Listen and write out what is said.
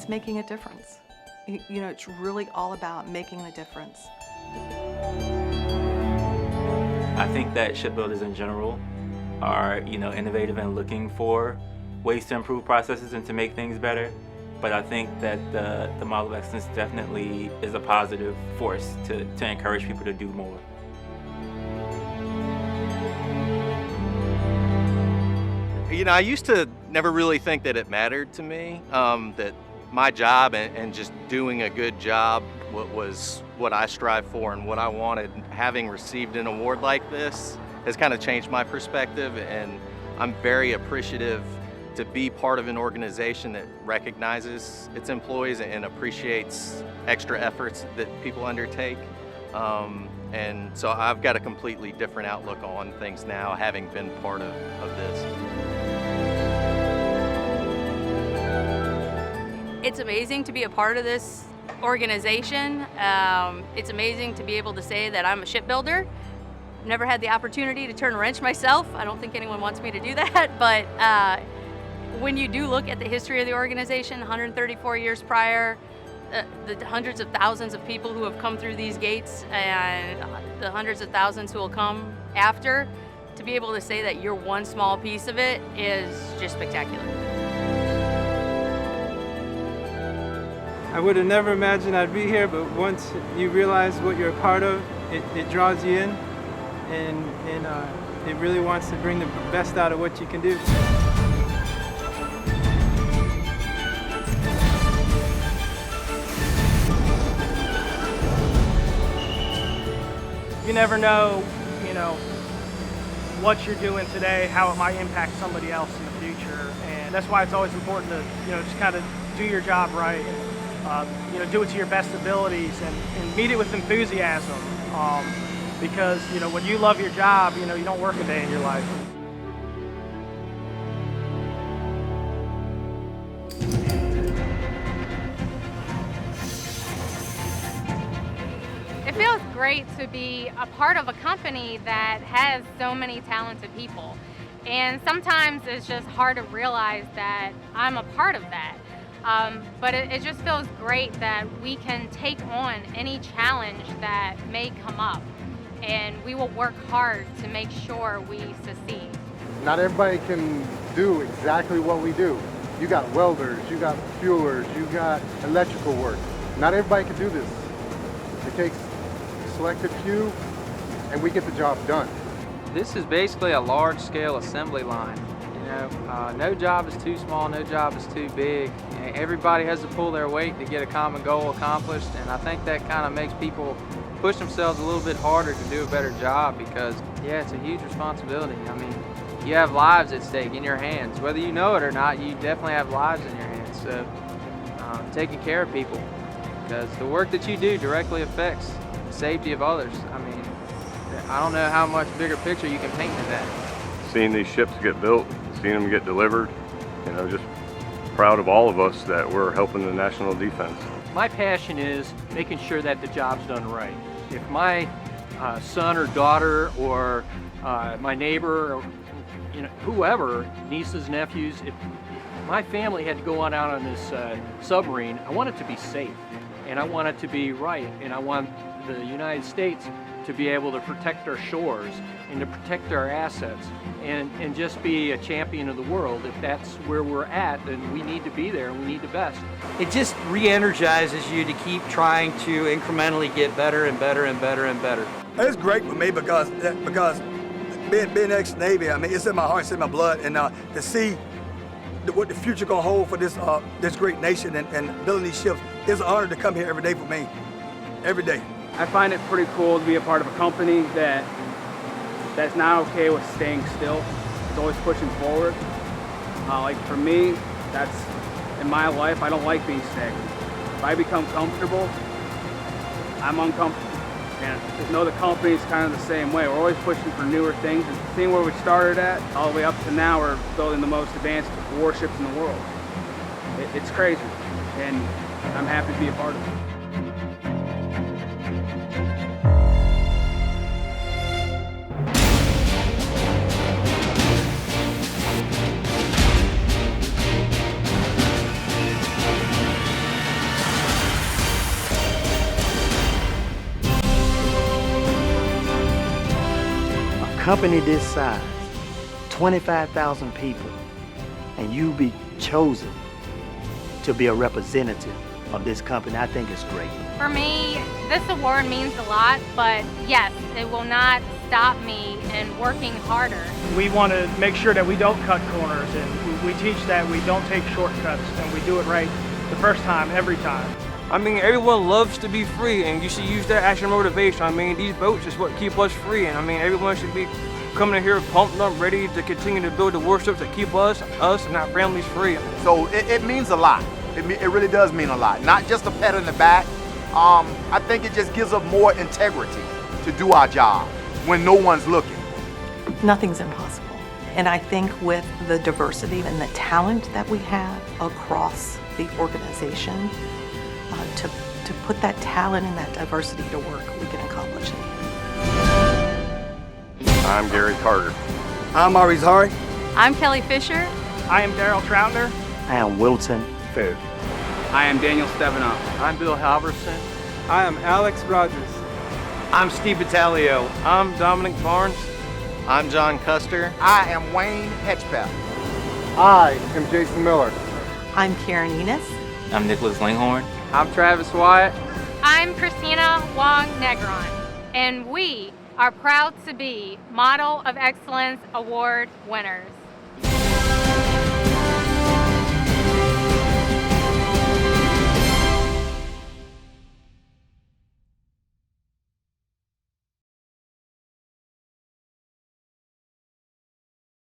it's making a difference. You know, it's really all about making the difference. I think that shipbuilders in general are, innovative and looking for ways to improve processes and to make things better. But I think that the model of excellence definitely is a positive force to encourage people to do more. I used to never really think that it mattered to me, that my job and just doing a good job was what I strive for and what I wanted. Having received an award like this has kind of changed my perspective, and I'm very appreciative to be part of an organization that recognizes its employees and appreciates extra efforts that people undertake. And so I've got a completely different outlook on things now, having been part of this. It's amazing to be a part of this organization. It's amazing to be able to say that I'm a shipbuilder. Never had the opportunity to turn a wrench myself. I don't think anyone wants me to do that, but when you do look at the history of the organization, 134 years prior, the hundreds of thousands of people who have come through these gates and the hundreds of thousands who will come after, to be able to say that you're one small piece of it is just spectacular. I would have never imagined I'd be here, but once you realize what you're a part of, it draws you in, and it really wants to bring the best out of what you can do. You never know, what you're doing today, how it might impact somebody else in the future, and that's why it's always important to, just kind of do your job right. Do it to your best abilities and meet it with enthusiasm. Because, when you love your job, you don't work a day in your life. It feels great to be a part of a company that has so many talented people. And sometimes it's just hard to realize that I'm a part of that. But it just feels great that we can take on any challenge that may come up, and we will work hard to make sure we succeed. Not everybody can do exactly what we do. You got welders, you got fuelers, you got electrical work. Not everybody can do this. It takes a selected few, and we get the job done. This is basically a large-scale assembly line. No job is too small, no job is too big. Everybody has to pull their weight to get a common goal accomplished, and I think that kind of makes people push themselves a little bit harder to do a better job because, it's a huge responsibility. You have lives at stake in your hands. Whether you know it or not, you definitely have lives in your hands. So taking care of people, because the work that you do directly affects the safety of others. I don't know how much bigger picture you can paint than that. Seeing these ships get built, seeing them get delivered, just proud of all of us that we're helping the national defense. My passion is making sure that the job's done right. If my son or daughter or my neighbor or whoever, nieces, nephews, if my family had to go out on this submarine, I want it to be safe and I want it to be right, and I want the United States to be able to protect our shores and to protect our assets and just be a champion of the world. If that's where we're at, then we need to be there and we need the best. It just re-energizes you to keep trying to incrementally get better and better and better and better. It's great for me because being ex-Navy, it's in my heart, it's in my blood, and to see what the future gonna hold for this great nation and building these ships, it's an honor to come here every day for me, every day. I find it pretty cool to be a part of a company that's not okay with staying still. It's always pushing forward. Like for me, that's in my life, I don't like being stagnant. If I become comfortable, I'm uncomfortable. And I know the company's kind of the same way. We're always pushing for newer things. And seeing where we started at, all the way up to now, we're building the most advanced warships in the world. It's crazy, and I'm happy to be a part of it. company this size, 25,000 people, and you be chosen to be a representative of this company, I think it's great. For me, this award means a lot, but yes, it will not stop me in working harder. We want to make sure that we don't cut corners, and we teach that we don't take shortcuts, and we do it right the first time, every time. I mean, everyone loves to be free, and you should use that as your motivation. I mean, these boats is what keep us free, and I mean, everyone should be coming in here pumped up, ready to continue to build the warships that keep us and our families free. So it means a lot. It really does mean a lot. Not just a pat on the back. I think it just gives us more integrity to do our job when no one's looking. Nothing's impossible. And I think with the diversity and the talent that we have across the organization, to put that talent and that diversity to work, we can accomplish it. I'm Gary Carter. I'm Honorees Hart. I'm Kelly Fisher. I am Daryl Troutner. I am Wilton Fair. I am Daniel Stevenoff. I'm Bill Halverson. I am Alex Rogers. I'm Steve Battaglio. I'm Dominic Barnes. I'm John Custer. I am Wayne Hedgepeth. I am Jason Miller. I'm Karen Enos. I'm Nicholas Langhorn. I'm Travis Wyatt. I'm Christina Wong Negron, and we are proud to be Model of Excellence Award winners.